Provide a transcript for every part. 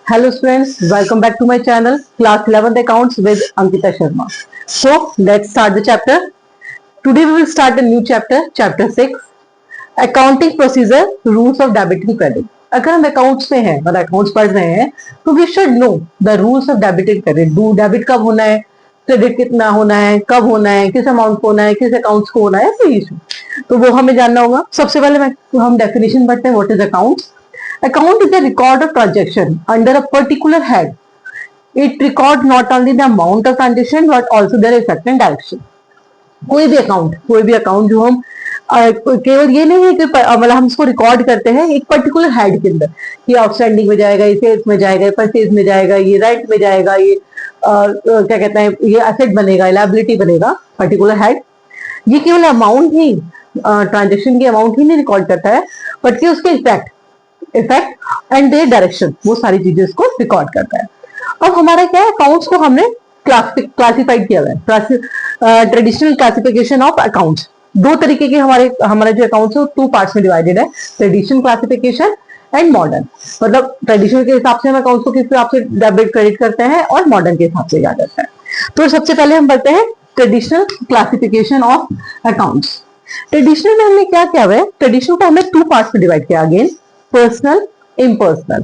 Hello students, welcome back to my channel, class 11th accounts with Ankita Sharma. So let's start the chapter. Today we will start a new chapter, chapter 6, accounting procedure, rules of debit and credit. अगर हम accounts में हैं मतलब accounts पढ़ रहे हैं तो we should know the rules of debit and credit. Debit कब होना है, क्रेडिट कितना होना है, कब होना है, किस अमाउंट को होना है, किस अकाउंट्स को होना है, तो इशू तो वो हमें जानना होगा. सबसे पहले हम डेफिनेशन पढ़ते हैं. What is accounts? Account is a record of transaction under a particular head. It records not only the amount of transaction but also their effect and direction. कोई भी अकाउंट जो हम केवल ये नहीं है कि मतलब हम इसको रिकॉर्ड करते हैं एक पर्टिकुलर हेड के अंदर, ये आउटस्टैंडिंग में जाएगा, ये सेल्स में जाएगा, ये परचेज में जाएगा, ये रेंट में जाएगा, ये क्या कहते हैं, ये एसेट बनेगा, लायबिलिटी बनेगा, पर्टिकुलर हेड. ये केवल अमाउंट ही ट्रांजेक्शन की अमाउंट ही नहीं रिकॉर्ड करता है बल्कि उसके इफेक्ट एंड देयर डायरेक्शन, वो सारी चीजें इसको रिकॉर्ड करता है. अब हमारा क्या है, अकाउंट्स को हमने क्लासिफाइड किया हुआ है. ट्रेडिशनल क्लासिफिकेशन ऑफ अकाउंट्स, दो तरीके के हमारा जो अकाउंट्स है टू पार्ट्स में डिवाइडेड है, ट्रेडिशनल क्लासिफिकेशन एंड मॉडर्न. मतलब ट्रेडिशनल के हिसाब से हम अकाउंट्स को किस हिसाब से डेबिट क्रेडिट करते हैं और मॉडर्न के हिसाब से किया जाता है. तो सबसे पहले हम बढ़ते हैं traditional classification of accounts. Traditional में हमने क्या किया हुआ है, ट्रेडिशनल को हमने टू पार्ट्स में डिवाइड किया. Again personal, impersonal.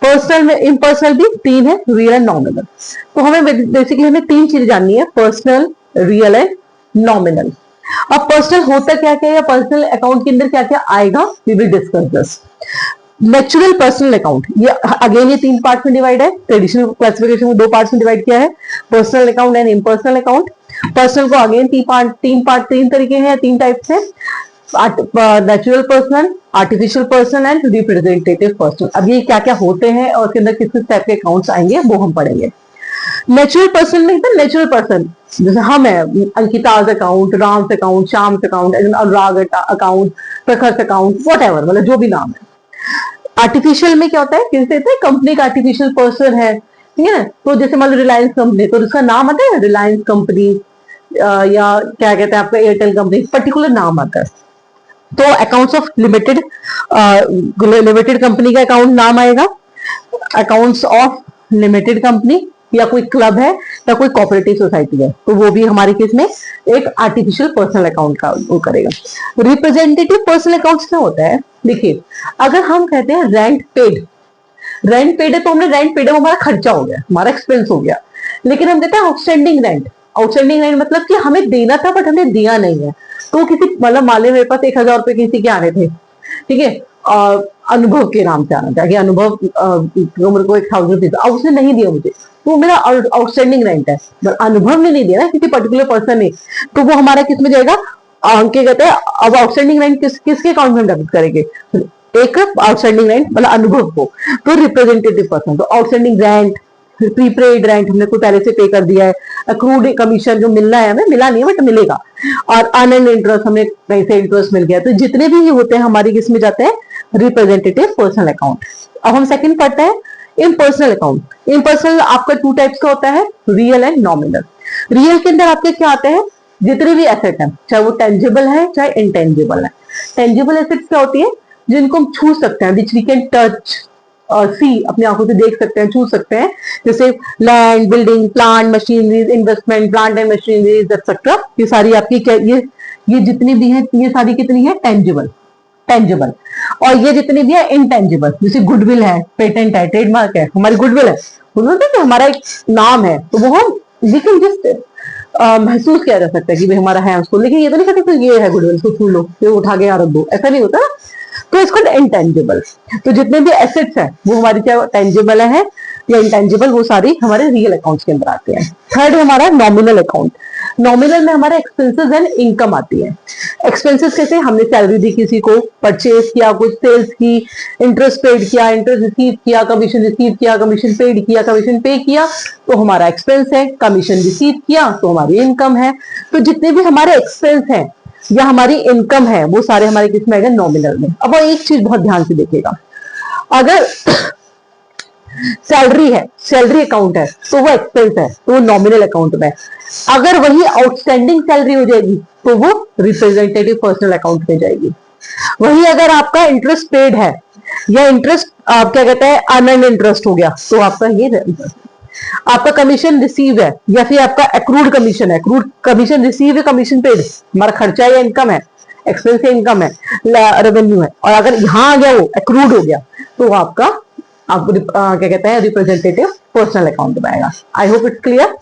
पर्सनल में इम्पर्सनल भी तीन है, रियल एंड नॉमिनल. तो हमें बेसिकली हमें तीन चीजें जाननी है, पर्सनल, रियल एंड नॉमिनल. अब पर्सनल होता क्या क्या है, पर्सनल अकाउंट के अंदर क्या क्या आएगा, we will discuss this. Natural personal account, ये अगेन ये तीन पार्ट में डिवाइड है. ट्रेडिशनल क्लासिफिकेशन को दो पार्ट में डिवाइड किया है, personal account and impersonal account. Personal को अगेन तीन तरीके हैं, तीन टाइप्स है, natural personal, artificial personal and representative personal. अब ये क्या क्या होते हैं और उसके अंदर किस किस टाइप के अकाउंट्स आएंगे वो हम पढ़ेंगे. नेचुरल पर्सन में नेचुरल पर्सन जैसे हम है, Ankita's account, Ram's account, Shyam account, Anurag account, Prakhar account, whatever, मतलब जो भी नाम है. आर्टिफिशियल में क्या होता है, किससे कंपनी का आर्टिफिशियल पर्सन है, ठीक है. तो जैसे मान लो रिलायंस कंपनी, तो उसका नाम आता है रिलायंस कंपनी, या क्या कहते हैं आपका एयरटेल कंपनी, पर्टिकुलर नाम आता है. तो अकाउंट्स ऑफ लिमिटेड कंपनी का अकाउंट नाम आएगा. अकाउंट्स ऑफ लिमिटेड कंपनी या कोई क्लब है या कोई कोऑपरेटिव सोसाइटी है, तो वो भी हमारे केस में एक आर्टिफिशियल पर्सनल अकाउंट का वो करेगा. रिप्रेजेंटेटिव पर्सनल अकाउंट्स क्या होता है, देखिए अगर हम कहते हैं रेंट पेड है तो हमने रेंट पेड है, हमारा खर्चा हो गया, हमारा एक्सपेंस हो गया. लेकिन हम कहते हैं आउटस्टैंडिंग रेंट मतलब कि हमें देना था बट हमने दिया नहीं है. तो किसी मतलब माले मेरे पास 1000 रुपए किसी के आने थे, ठीक है, अनुभव के नाम से आना था कि अनुभव मेरे को 1000 रुपीज, अब उसने नहीं दिया मुझे, तो मेरा आउटस्टैंडिंग रेंट है. अनुभव ने नहीं दिया ना, किसी पर्टिकुलर पर्सन ने, तो वो हमारा किस में जाएगा, क्या कहते हैं, अब आउटस्टैंडिंग रेंट किसके अकाउंट में डेबिट करेंगे, एक आउटस्टैंडिंग रेंट मतलब अनुभव को. तो रिप्रेजेंटेटिव पर्सन, तो आउटस्टैंडिंग रेंट, प्रीपेड रेंट हमने कोई पहले से पे कर दिया है, अक्रूड कमीशन जो मिलना है हमें, मिला नहीं है बट मिलेगा, और अनएंड इंटरेस्ट हमें कहीं से इंटरेस्ट मिल गया, तो जितने भी ये होते हैं हमारी किस में जाते हैं, रिप्रेजेंटेटिव पर्सनल अकाउंट. अब हम सेकंड पढ़ते हैं इम्पर्सनल अकाउंट. इम्पर्सनल आपका टू टाइप्स का होता है, रियल एंड नॉमिनल. रियल के अंदर आपके क्या आते हैं, जितने भी एसेट हैं, चाहे वो टेंजिबल है चाहे इंटेंजिबल है. टेंजिबल एसेट्स क्या होती है, जिनको हम छू सकते हैं, विच वी कैन टच और सी, अपनी आंखों से देख सकते हैं, छू सकते हैं, जैसे land, building, plant, machineries, investment, plant and machineries etcetera. ये सारी आपकी ये जितनी भी है, ये सारी कितनी है, टेंजिबल. और ये जितनी भी है इंटेंजिबल, जैसे गुडविल है, पेटेंट है, ट्रेडमार्क है, हमारी गुडविल है, गुडविल हमारा एक नाम है, तो वो हम लेकिन जिस महसूस किया जा सकता है कि भाई हमारा है उसको, लेकिन ये तो नहीं कहते ये है गुडविल, उसको छू लो, ये उठा के रख दो, ऐसा नहीं होता. तो इसको इंटेंजिबल. तो जितने भी एसेट्स हैं वो हमारी क्या टेंजिबल है या इंटेंजिबल, वो सारी हमारे रियल अकाउंट्स के अंदर आते हैं. थर्ड हमारा नॉमिनल अकाउंट. नॉमिनल में हमारे एक्सपेंसेस एंड इनकम आती है. एक्सपेंसेस कैसे, हमने सैलरी दी किसी को, परचेज किया, कुछ सेल्स की, इंटरेस्ट पेड किया, इंटरेस्ट रिसीव किया, कमीशन रिसीव किया, कमीशन पेड किया, कमीशन पे किया, तो हमारा एक्सपेंस है. कमीशन रिसीव किया तो हमारी इनकम है. तो जितने भी हमारे एक्सपेंस हैं या हमारी इनकम है वो सारे हमारे किस में आएगा, नॉमिनल में. अब एक चीज बहुत ध्यान से देखिएगा, अगर सैलरी है, सैलरी अकाउंट है, तो वो एक्सपेंस है, तो वो नॉमिनल अकाउंट में. अगर वही आउटस्टैंडिंग सैलरी हो जाएगी तो वो रिप्रेजेंटेटिव पर्सनल अकाउंट में जाएगी. वही अगर आपका इंटरेस्ट पेड है या इंटरेस्ट आप क्या कहते हैं अर्नड इंटरेस्ट हो गया, तो आपका ये आपका कमीशन रिसीव है या फिर आपका एक्रूड कमीशन है, एक्रूड कमीशन रिसीव है, कमीशन पेड हमारा खर्चा या इनकम है, एक्सपेंस या इनकम है, रेवेन्यू है, और अगर यहां आ गया वो एक्रूड हो गया तो आपका आप क्या कहते हैं रिप्रेजेंटेटिव पर्सनल अकाउंट में आएगा। I hope it's clear.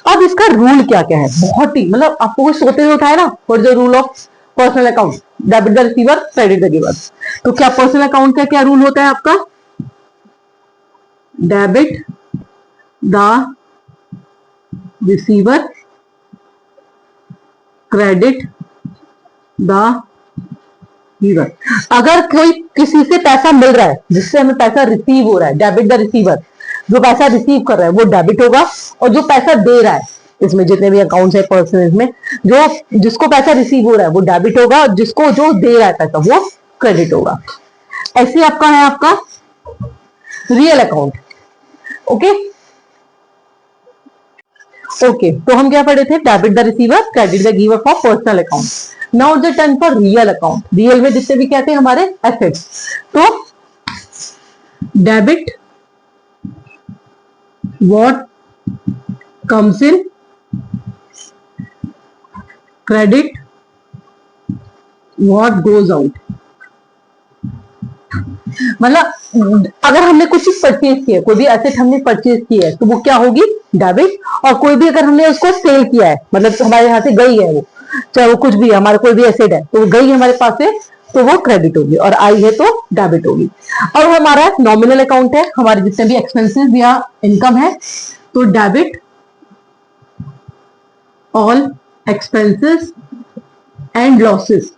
अब इसका रूल क्या क्या है, बहुत ही मतलब आपको कोई सोते हुए उठाए ना, what the rule of personal account, debit the receiver credit the giver. तो क्या पर्सनल अकाउंट का क्या रूल होता है आपका, debit the receiver credit the giver. अगर कोई किसी से पैसा मिल रहा है, जिससे हमें पैसा रिसीव हो रहा है, डेबिट द रिसीवर, जो पैसा रिसीव कर रहा है वो डेबिट होगा, और जो पैसा दे रहा है, इसमें जितने भी अकाउंट्स है पर्सनल में, जो जिसको पैसा रिसीव हो रहा है वो डेबिट होगा, और जिसको जो दे रहा है पैसा वो क्रेडिट होगा। ऐसे आपका है आपका रियल अकाउंट। ओके ओके, तो हम क्या पढ़े थे, debit the receiver credit the giver for personal account. Now the turn for real account. Real में जितने भी कहते हैं हमारे एसेट्स, तो debit what comes in, credit what goes out. मतलब अगर हमने कुछ चीज परचेज की है, कोई भी एसेट हमने परचेज की है, तो वो क्या होगी, डेबिट। और कोई भी अगर हमने उसको सेल किया है, मतलब हमारे यहाँ से गई है वो, चाहे वो कुछ भी है, हमारा कोई भी एसेट है तो वो गई है हमारे पास से, तो वो क्रेडिट होगी, और आई है तो डेबिट होगी। और हमारा नॉमिनल अकाउंट है, हमारे जितने भी एक्सपेंसेस या इनकम है, तो debit all expenses and losses,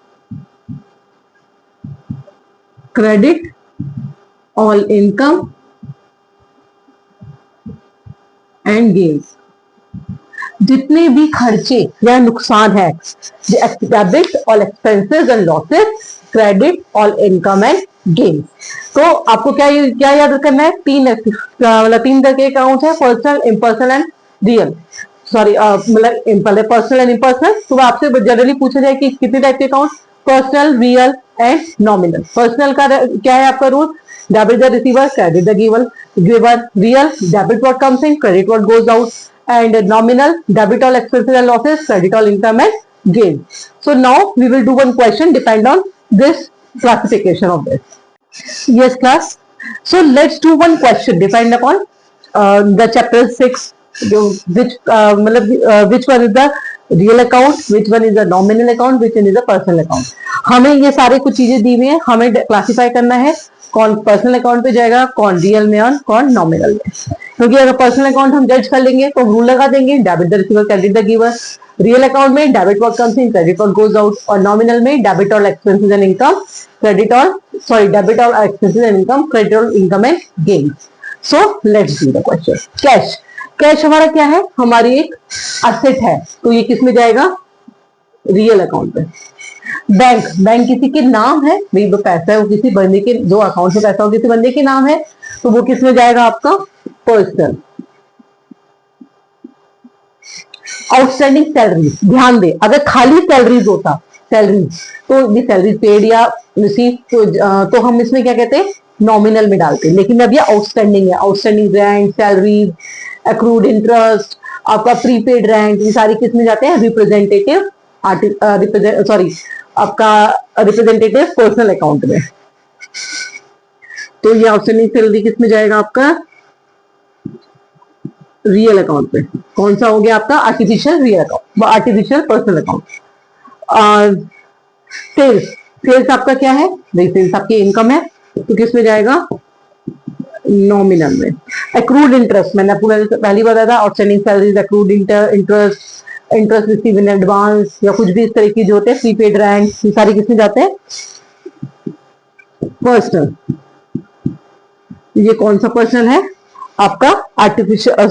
credit all income and gains. जितने भी खर्चे या नुकसान है, debit all expenses and losses, credit all income and gains. तो आपको क्या क्या याद करना है, तीन तरह के अकाउंट है, personal, impersonal and real. Sorry मतलब पर्सनल एंड इम्पर्सनल। तो आपसे जनरली पूछा जाए कि कितने टाइप के account, personal, real and nominal. Personal का क्या है आपका rule, debit the receiver credit the giver, real debit what comes in credit what goes out, and nominal debit all expenses and losses, credit all income and gain. So now we will do one question depend on this classification of this. Yes class, so let's do one question depend upon the chapter 6, which one is the real account, which one is the nominal account, which one is the personal account. हमें ये सारे कुछ चीजें दी हुई है, हमें classify करना है कौन पर्सनल अकाउंट पे जाएगा, कौन रियल में और कौन नॉमिनल में। क्योंकि अगर पर्सनल अकाउंट हम जज कर लेंगे तो रूल लगा देंगे, debit the receiver credit the giver. Real account में debit what comes in credit what goes out, और नॉमिनल में debit all expenses and income, debit all expenses and income, credit all income and gain. So let's do the question. Cash, cash हमारा क्या है, हमारी एक asset है, तो ये किस में जाएगा, रियल अकाउंट पे। बैंक, बैंक किसी के नाम है, भाई वो पैसा है वो किसी बंदे के, जो अकाउंट में पैसा हो किसी बंदे के नाम है, तो वो किस में जाएगा आपका, पर्सनल। आउटस्टैंडिंग सैलरीज, ध्यान दे अगर खाली सैलरीज होता, सैलरीज तो ये सैलरी पेड या रिसीव, तो हम इसमें क्या कहते हैं नॉमिनल में डालते हैं। लेकिन अब ये आउटस्टैंडिंग है, outstanding rent, salaries, accrued interest, आपका प्रीपेड रेंट, ये सारी किस में जाते हैं, रिप्रेजेंटेटिव आपका रिप्रेजेंटेटिव पर्सनल अकाउंट में। तो ये आउटस्टैंडिंग सैलरी किस में जाएगा आपका, रियल अकाउंट पे। कौन सा हो गया आपका, artificial real account, artificial personal account. Sales, sales आपका क्या है, सेल्स आपकी इनकम है, तो किस में जाएगा, नॉमिनल में। एक्रूड इंटरेस्ट, मैंने पहली बताया था, outstanding salaries, accrued interest, interest receive in advance, या कुछ भी इस तरह की जो होते हैं, प्रीपेड रेंट, ये सारे किसमें जाते हैं, पर्सनल। ये कौन सा पर्सनल है आपका, artificial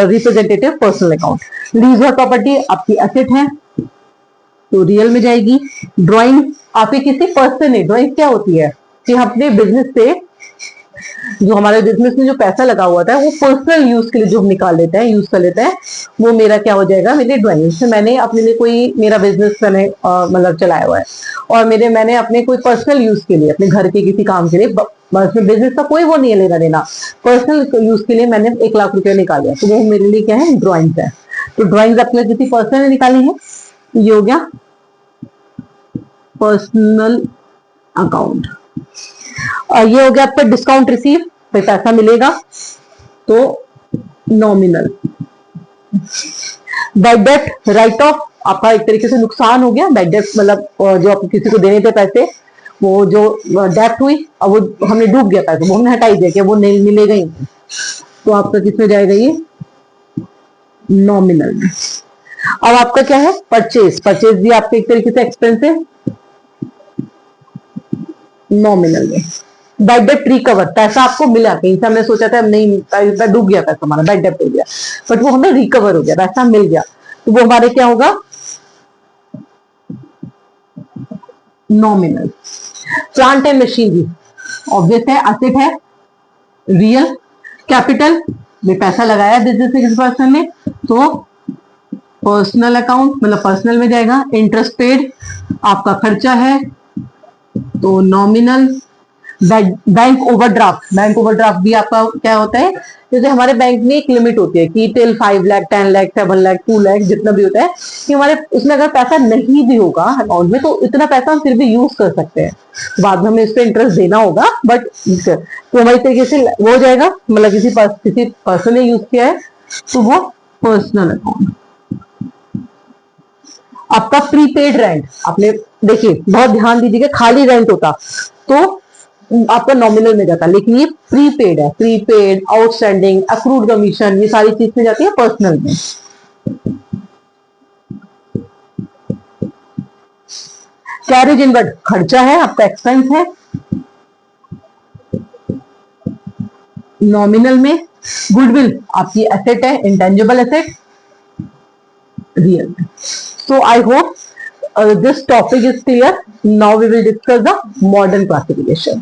representative personal account. Lease और प्रॉपर्टी आपकी एसेट है, तो रियल में जाएगी। ड्राइंग आपके किसी पर्सन ने, ड्राइंग क्या होती है कि हम अपने बिजनेस से जो हमारे बिजनेस में जो पैसा लगा हुआ था वो पर्सनल यूज के लिए जो हम निकाल लेते हैं, यूज कर लेते हैं, वो मेरा क्या हो जाएगा, मेरी ड्राइंग से मैंने अपने लिए कोई मेरा बिजनेस मैंने मतलब चलाया हुआ है और मैंने अपने कोई पर्सनल यूज के लिए, अपने घर के किसी काम के लिए, बिजनेस का कोई वो नहीं है लेना देना, पर्सनल यूज के लिए मैंने 1 लाख रुपया निकाला, तो वो मेरे लिए क्या है, ड्राइंग्स है। तो ड्राइंग्स अपने किसी पर्सन ने निकाली है, ये हो गया पर्सनल अकाउंट। ये हो गया आपका डिस्काउंट रिसीव, फिर पैसा मिलेगा, तो nominal. Bad debt right of, आपका एक तरीके से नुकसान हो गया। बैड डेट मतलब जो आप किसी को देने थे पैसे, वो जो डेट हुई, अब वो हमने डूब गया पैसा, वो हमने हटाई दिया कि वो नहीं मिलेगा ही, तो आपका किसमें जाएगा, ये नॉमिनल में। अब आपका क्या है, परचेज। परचेज भी आपके एक तरीके से एक्सपेंस है, नॉमिनल में। बैड डेट रिकवर, पैसा आपको मिला, कहीं से हमने सोचा था नहीं पैसा डूब गया, पैसा हमारा बैड डेट हो गया, बट वो हमें रिकवर हो गया, पैसा मिल गया, तो वो हमारे क्या होगा, nominal. Plant and machinery obvious है, एसेट है। रियल कैपिटल में पैसा लगाया बिजनेस में किसी पर्सन ने, तो पर्सनल अकाउंट मतलब पर्सनल में जाएगा। इंटरेस्ट पेड आपका खर्चा है, तो nominal. Bank overdraft, bank overdraft भी आपका क्या होता है, जैसे हमारे बैंक में एक लिमिट होती है कि टिल 5 लाख 10 लाख 7 लाख 2 लाख जितना भी होता है, कि हमारे उसमें अगर पैसा नहीं भी होगा अकाउंट में, तो इतना पैसा हम फिर भी यूज कर सकते हैं, बाद में हमें इस पे इंटरेस्ट देना होगा, बट तो हमारी तरीके से वो हो जाएगा, मतलब किसी पर्सन ने यूज किया है, तो वो पर्सनल अकाउंट। आपका प्रीपेड रेंट, आपने देखिए बहुत ध्यान दीजिएगा, खाली रेंट होता तो आपका नॉमिनल में जाता, लेकिन ये प्रीपेड है। प्रीपेड, आउटस्टैंडिंग, अक्रूड कमीशन, ये सारी चीज में जाती है पर्सनल में। कैरेज इनवर्ड खर्चा है, आपका एक्सपेंस है, नॉमिनल में। गुडविल आपकी एसेट है, intangible asset, real. So I hope this topic is clear. Now we will discuss the modern classification.